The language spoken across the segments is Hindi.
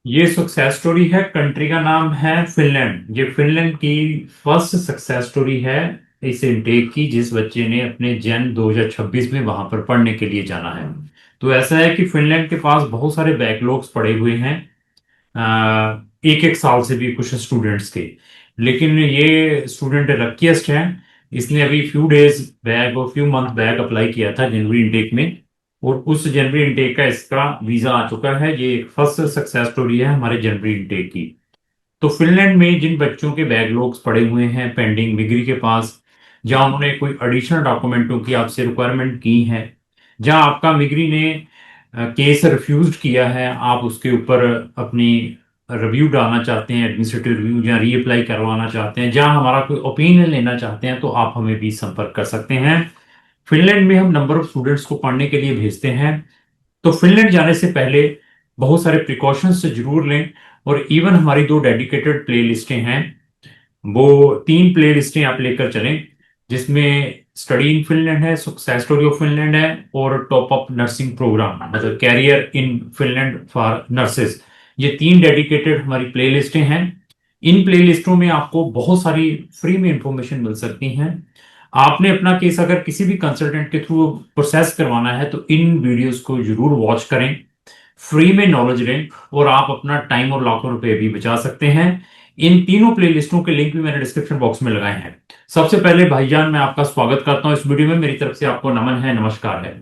ये सक्सेस स्टोरी है। कंट्री का नाम है फिनलैंड। ये फिनलैंड की फर्स्ट सक्सेस स्टोरी है इस इनटेक की, जिस बच्चे ने अपने जैन 2026 में वहां पर पढ़ने के लिए जाना है। तो ऐसा है कि फिनलैंड के पास बहुत सारे बैकलॉग्स पड़े हुए हैं, एक एक साल से भी कुछ स्टूडेंट्स के। लेकिन ये स्टूडेंट लकीएस्ट है। इसने अभी फ्यू डेज बैक और फ्यू मंथ बैक अप्लाई किया था जनवरी इनटेक में, और उस जनवरी इनटेक का इसका वीजा आ चुका है। ये एक फर्स्ट सक्सेस स्टोरी है हमारे जनवरी इनटेक की। तो फिनलैंड में जिन बच्चों के बैकलॉग्स पड़े हुए हैं पेंडिंग डिग्री के पास, जहां उन्होंने कोई एडिशनल डॉक्यूमेंटों की आपसे रिक्वायरमेंट की है, जहां आपका मिग्री ने केस रिफ्यूज किया है, आप उसके ऊपर अपनी रिव्यू डालना चाहते हैं, एडमिनिस्ट्रेटिव रिव्यू, या रीअप्लाई करवाना चाहते हैं, जहां हमारा कोई ओपिनियन लेना चाहते हैं, तो आप हमें भी संपर्क कर सकते हैं। फिनलैंड में हम नंबर ऑफ स्टूडेंट्स को पढ़ने के लिए भेजते हैं। तो फिनलैंड जाने से पहले बहुत सारे प्रिकॉशंस जरूर लें। और इवन हमारी दो डेडिकेटेड प्ले लिस्टें हैं, वो तीन प्ले लिस्टें आप लेकर चलें, जिसमें स्टडी इन फिनलैंड है, सक्सेस स्टोरी ऑफ फिनलैंड है, और टॉप अप नर्सिंग प्रोग्राम मतलब career in Finland for nurses. ये तीन डेडिकेटेड हमारी प्ले लिस्टें हैं। इन प्ले लिस्टों में आपको बहुत सारी फ्री में इंफॉर्मेशन मिल सकती हैं। आपने अपना केस अगर किसी भी कंसल्टेंट के थ्रू प्रोसेस करवाना है तो इन वीडियोस को जरूर वॉच करें, फ्री में नॉलेज लें, और आप अपना टाइम और लाखों रुपए भी बचा सकते हैं। इन तीनों प्लेलिस्टों के लिंक भी मैंने डिस्क्रिप्शन बॉक्स में लगाए हैं। सबसे पहले भाईजान, मैं आपका स्वागत करता हूं इस वीडियो में। मेरी तरफ से आपको नमन है, नमस्कार है।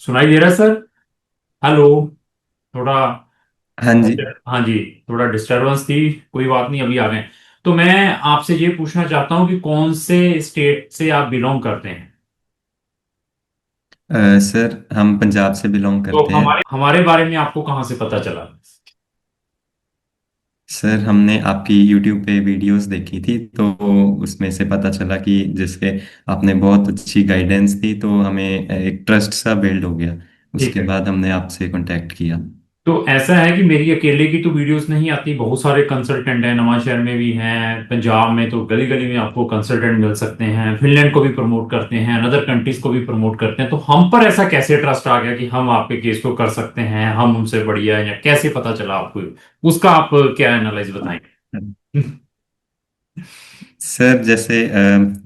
सुनाई दे रहा है सर? हेलो। थोड़ा, हाँ जी। हाँ जी, थोड़ा डिस्टरबेंस थी, कोई बात नहीं, अभी आ गए। तो मैं आपसे ये पूछना चाहता हूँ कि कौन से स्टेट से आप बिलोंग करते हैं? सर हम पंजाब से बिलोंग तो करते हैं। हमारे हमारे बारे में आपको कहाँ से पता चला? सर हमने आपकी यूट्यूब पे वीडियोस देखी थी तो उसमें से पता चला कि जिसके आपने बहुत अच्छी गाइडेंस दी तो हमें एक ट्रस्ट सा बिल्ड हो गया। ठीक उसके है। बाद हमने आपसे कांटेक्ट किया। तो ऐसा है कि मेरी अकेले की तो वीडियोस नहीं आती, बहुत सारे कंसल्टेंट हैं, नवांशहर में भी हैं, पंजाब में तो गली गली में आपको कंसल्टेंट मिल सकते हैं। फिनलैंड को भी प्रमोट करते हैं, अनदर कंट्रीज को भी प्रमोट करते हैं। तो हम पर ऐसा कैसे ट्रस्ट आ गया कि हम आपके केस को कर सकते हैं, हम उनसे बढ़िया हैं, या कैसे पता चला आपको? उसका आप क्या एनालाइज बताएंगे? सर जैसे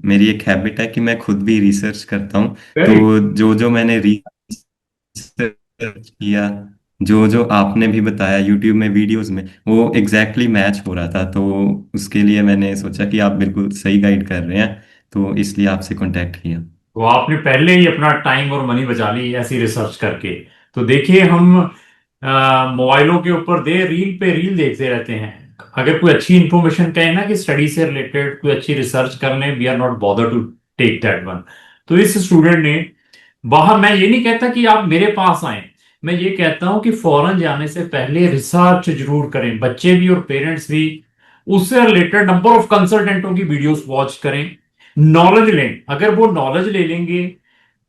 मेरी एक हैबिट है कि मैं खुद भी रिसर्च करता हूँ। वेरी। तो जो जो मैंने रिसर्च किया, जो जो आपने भी बताया यूट्यूब में वीडियोस में, वो एग्जैक्टली मैच हो रहा था। तो उसके लिए मैंने सोचा कि आप बिल्कुल सही गाइड कर रहे हैं, तो इसलिए आपसे कांटेक्ट किया। तो आपने पहले ही अपना टाइम और मनी बचा ली ऐसी रिसर्च करके। तो देखिए, हम मोबाइलों के ऊपर दे रील पे रील देखते रहते हैं। अगर कोई अच्छी इंफॉर्मेशन कहे ना कि स्टडी से रिलेटेड कोई अच्छी रिसर्च करने, we are not bother to take that one. तो इस स्टूडेंट ने बाहर, मैं ये नहीं कहता कि आप मेरे पास आए, मैं ये कहता हूं कि फॉरेन जाने से पहले रिसर्च जरूर करें, बच्चे भी और पेरेंट्स भी। उससे रिलेटेड नंबर ऑफ कंसल्टेंटों की वीडियोस वॉच करें, नॉलेज लें। अगर वो नॉलेज ले लेंगे,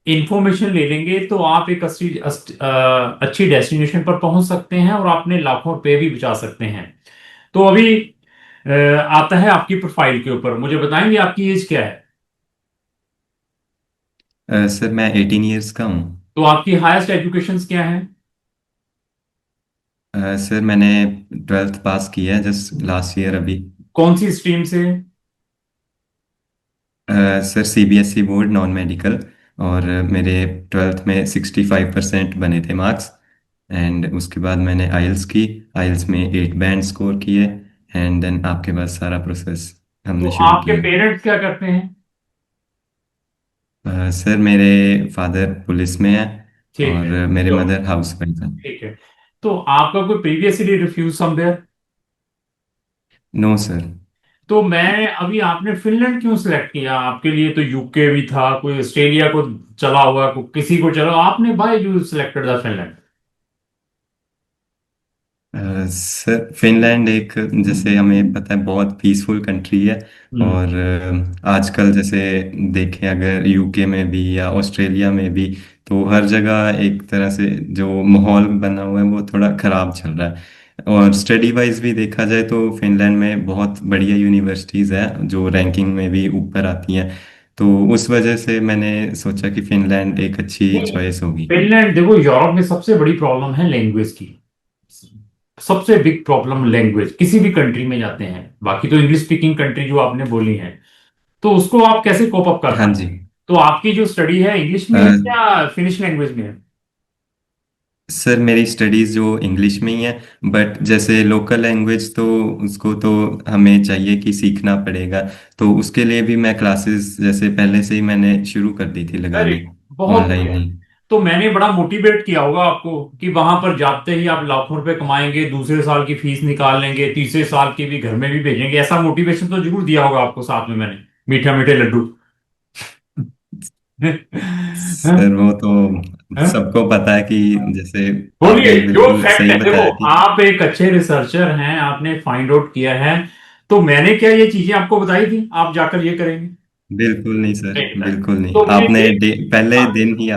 इंफॉर्मेशन ले लेंगे, तो आप एक अच्छी डेस्टिनेशन पर पहुंच सकते हैं, और आपने लाखों रुपए भी बचा सकते हैं। तो अभी आता है आपकी प्रोफाइल के ऊपर, मुझे बताएंगे आपकी एज क्या है? सर मैं 18 ईयर्स का हूँ। तो आपकी हाईएस्ट एजुकेशन क्या है? सर मैंने 12th पास किया है जस्ट लास्ट ईयर अभी। कौन सी स्ट्रीम से? Sir CBSE board non medical. और मेरे 12th में 65% बने थे मार्क्स। एंड उसके बाद मैंने आइल्स की। आइल्स में 8 बैंड स्कोर किए। एंड देन आपके बाद सारा प्रोसेस तो हमने शुरू आपके किया। पेरेंट्स क्या करते हैं? सर मेरे फादर पुलिस में है। ठीक और है। मेरे तो मदर हाउस वाइफ है। ठीक है। तो आपका कोई previously refuse somewhere? No sir. तो मैं अभी, आपने फिनलैंड क्यों सिलेक्ट किया? आपके लिए तो यूके भी था, कोई ऑस्ट्रेलिया को चला हुआ, कोई किसी को चला, आपने भाई you selected the Finland? Sir Finland एक, जैसे हमें पता है, बहुत पीसफुल कंट्री है। हम्म। और आजकल जैसे देखें अगर यूके में भी या ऑस्ट्रेलिया में भी, तो हर जगह एक तरह से जो माहौल बना हुआ है वो थोड़ा खराब चल रहा है। और स्टडी वाइज भी देखा जाए तो फिनलैंड में बहुत बढ़िया यूनिवर्सिटीज़ हैं जो रैंकिंग में भी ऊपर आती हैं। तो उस वजह से मैंने सोचा कि फिनलैंड एक अच्छी नहीं, चॉइस होगी। फिनलैंड देखो, यूरोप में सबसे बड़ी प्रॉब्लम है लैंग्वेज की। सबसे बिग प्रॉब्लम लैंग्वेज, किसी भी कंट्री में जाते हैं, बाकी तो इंग्लिश स्पीकिंग कंट्री जो आपने बोली है, तो उसको आप कैसे कोप अप कर हाँ पाए? जी। तो आपकी जो स्टडी है इंग्लिश में अ, है या फिनिश लैंग्वेज में है? सर मेरी स्टडीज़ जो इंग्लिश में ही है, बट जैसे लोकल लैंग्वेज तो उसको तो हमें चाहिए कि सीखना पड़ेगा। तो उसके लिए भी मैं क्लासेस जैसे पहले से ही मैंने शुरू कर दी थी अरे लगानी, बहुत ऑनलाइन बढ़िया। ही। तो मैंने बड़ा मोटिवेट किया होगा आपको कि वहां पर जाते ही आप लाखों रुपए कमाएंगे, दूसरे साल की फीस निकाल लेंगे, तीसरे साल की भी घर में भी भेजेंगे, ऐसा मोटिवेशन तो जरूर दिया होगा आपको साथ में मैंने, मीठा मीठे लड्डू। सर वो तो सबको पता है कि जैसे बोलिए आपने जो बिल्कुल फैक्ट सही है। देखो बताया कि आप एक अच्छे रिसर्चर हैं, आपने फाइंड आउट किया है, तो मैंने क्या ये चीजें आपको बताई थी आप जाकर ये करेंगे? बिल्कुल नहीं सर, नहीं बताया। बिल्कुल नहीं। तो मुझे आपने ये, पहले हाँ, दिन ही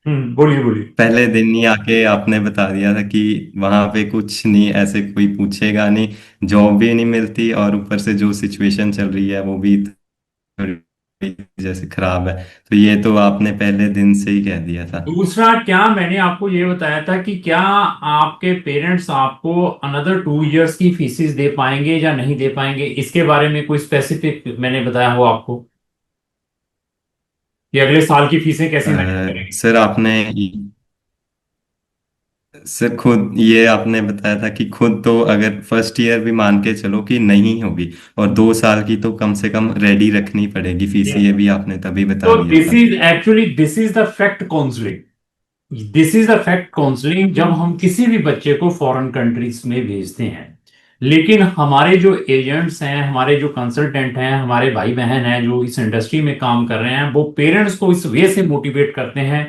बोलिए बोलिए। पहले दिन ही आके आपने बता दिया था कि वहां पे कुछ नहीं, ऐसे कोई पूछेगा नहीं, जॉब भी नहीं मिलती, और ऊपर से जो सिचुएशन चल रही है वो भी थोड़ी जैसे खराब है। तो ये तो आपने पहले दिन से ही कह दिया था। दूसरा क्या मैंने आपको ये बताया था कि क्या आपके पेरेंट्स आपको अनदर 2 इयर्स की फीसिस दे पाएंगे या नहीं दे पाएंगे, इसके बारे में कोई स्पेसिफिक मैंने बताया हो आपको कि अगले साल की फीसें कैसे मैनेज करेंगे? सर आपने सर खुद ये आपने बताया था कि खुद तो अगर फर्स्ट ईयर भी मान के चलो कि नहीं होगी, और 2 साल की तो कम से कम रेडी रखनी पड़ेगी फीस, ये भी आपने तभी बता तो दिया था। This is the fact counselling. This is the fact counselling जब हम किसी भी बच्चे को फॉरेन कंट्रीज में भेजते हैं। लेकिन हमारे जो एजेंट्स हैं, हमारे जो कंसल्टेंट हैं, हमारे भाई बहन हैं जो इस इंडस्ट्री में काम कर रहे हैं, वो पेरेंट्स को इस वे से मोटिवेट करते हैं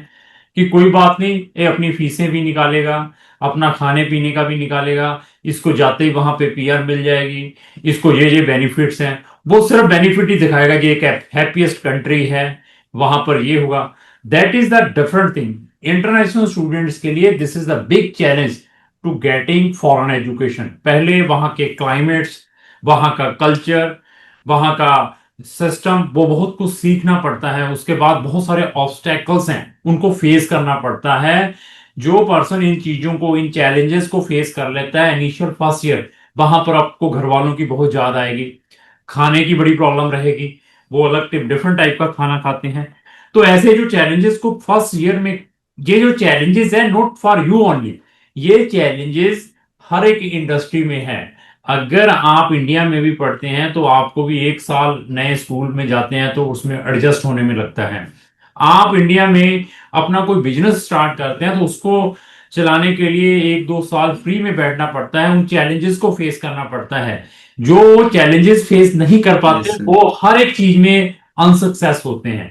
कि कोई बात नहीं, ये अपनी फीसें भी निकालेगा, अपना खाने पीने का भी निकालेगा, इसको जाते ही वहां पे पीआर मिल जाएगी, इसको ये बेनिफिट्स हैं। वो सिर्फ बेनिफिट ही दिखाएगा कि एक हैप्पीएस्ट कंट्री है, वहां पर ये होगा। That is the different thing. International students के लिए this is the big challenge to getting foreign education. पहले वहां के क्लाइमेट्स, वहां का कल्चर, वहां का सिस्टम, वो बहुत कुछ सीखना पड़ता है। उसके बाद बहुत सारे ऑब्स्टेकल्स हैं, उनको फेस करना पड़ता है। जो पर्सन इन चीजों को, इन चैलेंजेस को फेस कर लेता है इनिशियल फर्स्ट ईयर, वहां पर आपको घर वालों की बहुत याद आएगी, खाने की बड़ी प्रॉब्लम रहेगी, वो अलग डिफरेंट टाइप का खाना खाते हैं। तो ऐसे जो चैलेंजेस को फर्स्ट ईयर में, ये जो चैलेंजेस है नॉट फॉर यू ओनली, ये चैलेंजेस हर एक इंडस्ट्री में है। अगर आप इंडिया में भी पढ़ते हैं तो आपको भी 1 साल नए स्कूल में जाते हैं तो उसमें एडजस्ट होने में लगता है। आप इंडिया में अपना कोई बिजनेस स्टार्ट करते हैं तो उसको चलाने के लिए 1-2 साल फ्री में बैठना पड़ता है, उन चैलेंजेस को फेस करना पड़ता है। जो चैलेंजेस फेस नहीं कर यस पाते सर। वो हर एक चीज में अनसक्सेस होते हैं।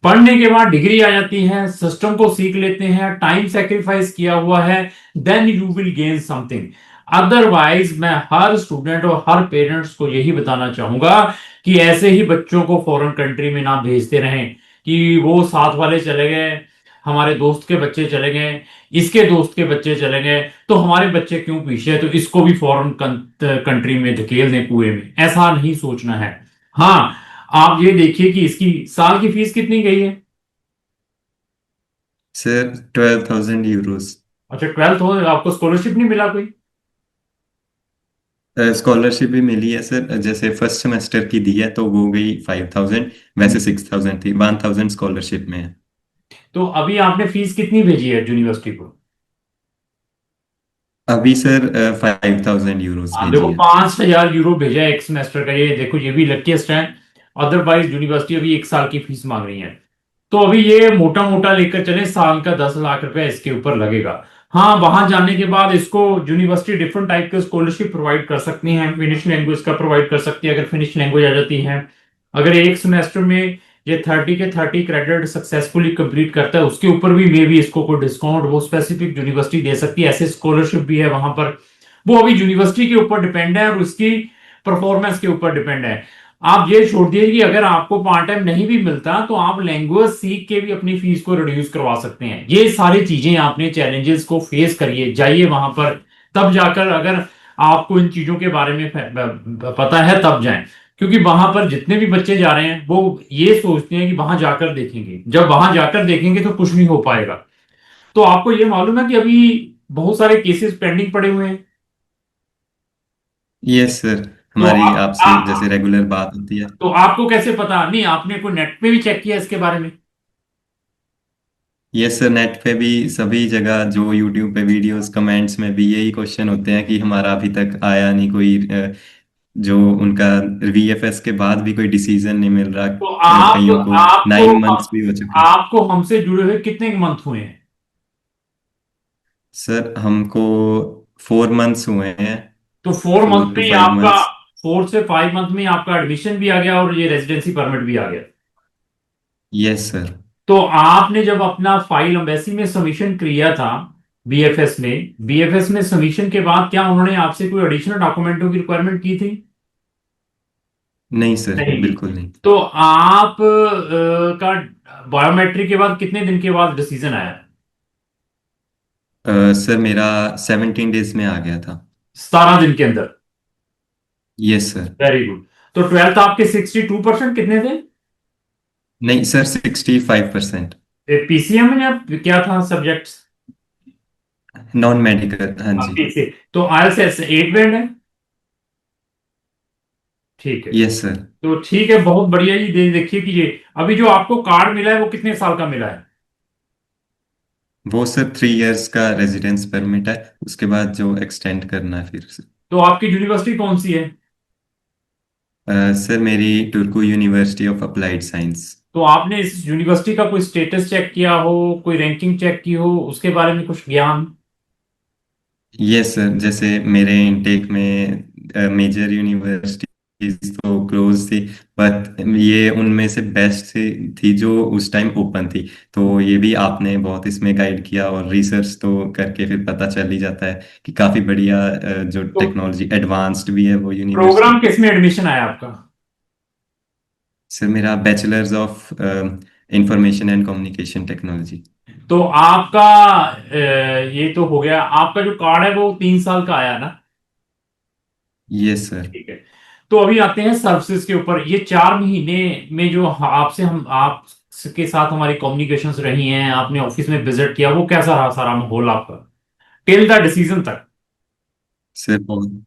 पढ़ने के बाद डिग्री आ जाती है, सिस्टम को सीख लेते हैं, टाइम सेक्रीफाइस किया हुआ है, then you will gain something. Otherwise मैं हर स्टूडेंट और हर पेरेंट्स को यही बताना चाहूंगा कि ऐसे ही बच्चों को फॉरेन कंट्री में ना भेजते रहें कि वो साथ वाले चले गए, हमारे दोस्त के बच्चे चले गए, इसके दोस्त के बच्चे चले गए, तो हमारे बच्चे क्यों पीछे है, तो इसको भी फॉरेन कंट्री में धकेल दें कुएं में, ऐसा नहीं सोचना है। हाँ, आप ये देखिए कि इसकी साल की फीस कितनी गई है? Sir 12,000 Euros. अच्छा, 12th हो, आपको स्कॉलरशिप नहीं मिला कोई? स्कॉलरशिप भी मिली है सर, जैसे फर्स्ट सेमेस्टर की दी है तो वो गई 5,000, वैसे 6,000 थी, 1,000 स्कॉलरशिप में है। तो अभी आपने फीस कितनी भेजी है यूनिवर्सिटी को? अभी सर 5,000 यूरोस हाँ देखो, भेजी है। 5,000 यूरो भेजा है एक सेमेस्टर का, ये देखो ये भी लकीस्ट है। अदरवाइज यूनिवर्सिटी अभी 1 साल की फीस मांग रही है। तो अभी ये मोटा मोटा लेकर चले, साल का 10 लाख रुपए इसके ऊपर लगेगा। हाँ, वहां जाने के बाद इसको यूनिवर्सिटी डिफरेंट टाइप के स्कॉलरशिप प्रोवाइड कर सकती है, फिनिश लैंग्वेज का प्रोवाइड कर सकती है अगर फिनिश लैंग्वेज आ जाती है। अगर एक सेमेस्टर में ये 30 के 30 क्रेडिट सक्सेसफुली कंप्लीट करता है, उसके ऊपर भी मे भी इसको कोई डिस्काउंट वो स्पेसिफिक यूनिवर्सिटी दे सकती है, ऐसे स्कॉलरशिप भी है वहां पर। वो अभी यूनिवर्सिटी के ऊपर डिपेंड है और उसकी परफॉर्मेंस के ऊपर डिपेंड है। आप ये छोड़ दीजिए कि अगर आपको पार्ट टाइम नहीं भी मिलता तो आप लैंग्वेज सीख के भी अपनी फीस को रिड्यूस करवा सकते हैं। ये सारी चीजें आपने चैलेंजेस को फेस करिए, जाइए वहां पर, तब जाकर अगर आपको इन चीजों के बारे में पता है तब जाएं। क्योंकि वहां पर जितने भी बच्चे जा रहे हैं वो ये सोचते हैं कि वहां जाकर देखेंगे, जब वहां जाकर देखेंगे तो कुछ नहीं हो पाएगा। तो आपको ये मालूम है कि अभी बहुत सारे केसेस पेंडिंग पड़े हुए हैं। यस सर, तो हमारी आपसे जैसे रेगुलर बात होती है। तो आपको कैसे पता? नहीं, आपने कोई नेट पे भी चेक किया इसके बारे में? यस सर, नेट पे भी सभी जगह जो यूट्यूब पे वीडियोस कमेंट्स में भी यही क्वेश्चन होते हैं कि हमारा अभी तक आया नहीं कोई जो उनका वीएफएस के बाद भी कोई डिसीजन नहीं मिल रहा, तो आप कईयों को आपको 9 मंथ्स भी हो चुके हैं। आपको हमसे जुड़े हुए कितने मंथ हुए हैं? सर हमको 4 मंथ्स हुए हैं। तो 4 मंथ फोर में टू ही फाइव आपका, मंथ्स 4 से 5 मंथ में ही आपका एडमिशन भी आ गया और ये रेजिडेंसी परमिट भी आ गया। Yes sir. तो आपने जब अपना फाइल एम्बेसी में सबमिशन किया था, बीएफएस में सबमिशन के बाद क्या उन्होंने आपसे कोई एडिशनल डॉक्यूमेंटों की रिक्वायरमेंट की थी? नहीं सर, नहीं की। बिल्कुल नहीं। तो आप का बायोमेट्रिक के बाद कितने दिन के बाद डिसीजन आया? सर मेरा 17 डेज में आ गया था। 17 दिन के अंदर? Yes sir. Very good. तो 12th आपके 62% कितने थे? नहीं सर, 65%। पीसीएम या क्या था सब्जेक्ट्स? नॉन मेडिकल, हाँ जी। पीसी। तो आईएलटीएस 8 बैंड है। ठीक है। Yes sir. तो ठीक है, बहुत बढ़िया जी। देखिए कि ये अभी जो आपको कार्ड मिला है वो कितने साल का मिला है? वो सर 3 इयर्स का रेजिडेंस परमिट है, उसके बाद जो एक्सटेंड करना है फिर से। तो आपकी यूनिवर्सिटी कौन सी है? सर मेरी Turku university of applied science. तो आपने इस यूनिवर्सिटी का कोई स्टेटस चेक किया हो, कोई रैंकिंग चेक की हो, उसके बारे में कुछ ज्ञान? यस सर, जैसे मेरे इनटेक में मेजर यूनिवर्सिटीज तो क्लोज थी, बट ये उनमें से बेस्ट थी जो उस टाइम ओपन थी। तो ये भी आपने बहुत इसमें गाइड किया, और रिसर्च तो करके फिर पता चल ही जाता है कि काफ़ी बढ़िया जो तो टेक्नोलॉजी एडवांस्ड भी है वो यूनिवर्सिटी। प्रोग्राम किस में एडमिशन आया आपका? सर मेरा bachelors of information and communication technology. तो आपका ये तो हो गया, आपका जो कार्ड है वो 3 साल का आया ना? Yes sir. ठीक है। तो अभी आते हैं सर्विसेज के ऊपर। ये 4 महीने में जो आपसे हम आपके साथ हमारी कम्युनिकेशंस रही हैं, आपने ऑफिस में विजिट किया, वो कैसा रहा सारा माहौल आपका टिल द डिसीजन तक? सर बहुत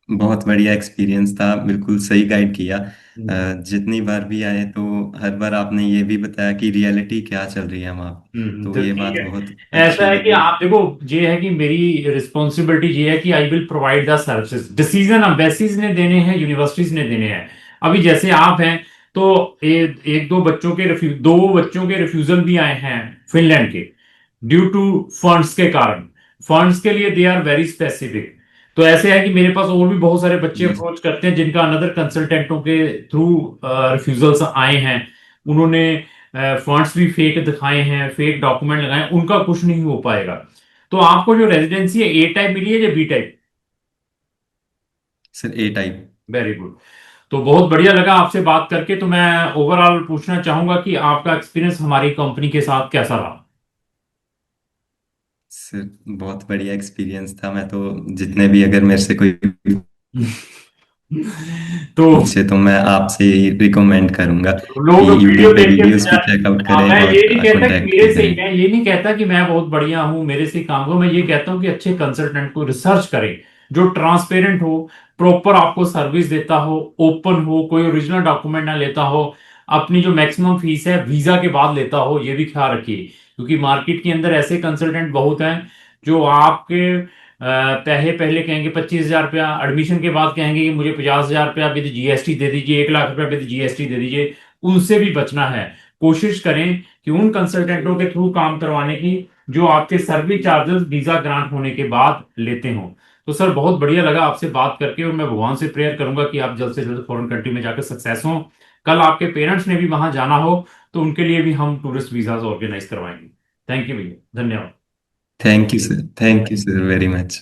बहुत बढ़िया एक्सपीरियंस था, बिल्कुल सही गाइड किया। हम्म। जितनी बार भी आए तो हर बार आपने ये भी बताया कि रियलिटी क्या चल रही है वहाँ। तो तो ये ठीक बात है। बहुत ऐसा अच्छी है कि लगी। आप देखो, ये है कि मेरी रिस्पॉन्सिबिलिटी ये है कि I will provide the services. Decision embassies ने देने हैं, यूनिवर्सिटीज ने देने हैं। अभी जैसे आप हैं, तो एक दो बच्चों के रिफ्यूजल भी आए हैं फिनलैंड के, ड्यू टू फंड्स के कारण। फंड्स के लिए दे आर वेरी स्पेसिफिक। तो ऐसे है कि मेरे पास और भी बहुत सारे बच्चे यस अप्रोच करते हैं जिनका अनदर कंसल्टेंटों के थ्रू रिफ्यूजल्स आए हैं। उन्होंने फंड्स भी फेक दिखाए हैं, फेक डॉक्यूमेंट लगाए, उनका कुछ नहीं हो पाएगा। तो आपको जो रेजिडेंसी है ए टाइप मिली है या बी टाइप? सर, ए टाइप। Very good. तो बहुत बढ़िया लगा आपसे बात करके। तो मैं ओवरऑल पूछना चाहूंगा कि आपका एक्सपीरियंस हमारी कंपनी के साथ कैसा रहा? सर बहुत बढ़िया एक्सपीरियंस था, मैं तो जितने भी अगर मेरे से कोई तो पूछे तो मैं आपसे ही रिकमेंड करूंगा लोग कि वीडियो यूट्यूब पे देख के वीडियोस भी चेकआउट हाँ, करें मैं ये और नहीं कहता कि कांटेक्ट भी मेरे से, करें। मैं ये नहीं कहता कि मैं बहुत बढ़िया हूँ मेरे से काम को। मैं ये कहता हूँ कि अच्छे कंसल्टेंट को रिसर्च करें, जो ट्रांसपेरेंट हो, प्रॉपर आपको सर्विस देता हो, ओपन हो, कोई ओरिजिनल डॉक्यूमेंट ना लेता हो, अपनी जो मैक्सिमम फीस है वीजा के बाद लेता हो, ये भी ख्याल रखिए। क्योंकि मार्केट के अंदर ऐसे कंसल्टेंट बहुत हैं जो आपके पहले पहले कहेंगे 25,000 रुपया, एडमिशन के बाद कहेंगे कि मुझे 50,000 रुपया विद जीएसटी दे दीजिए, 1 लाख रुपया विद जीएसटी दे दीजिए। उनसे भी बचना है। कोशिश करें कि उन कंसल्टेंटों के थ्रू काम करवाने की जो आपके सर्विस चार्जेस वीजा ग्रांट होने के बाद लेते हो। तो सर बहुत बढ़िया लगा आपसे बात करके, और मैं भगवान से प्रेयर करूंगा कि आप जल्द से जल्द फॉरेन कंट्री में जाकर सक्सेस हो। कल आपके पेरेंट्स ने भी वहां जाना हो तो उनके लिए भी हम टूरिस्ट वीजाज ऑर्गेनाइज करवाएंगे। थैंक यू भैया, धन्यवाद। Thank you sir, thank you sir very much.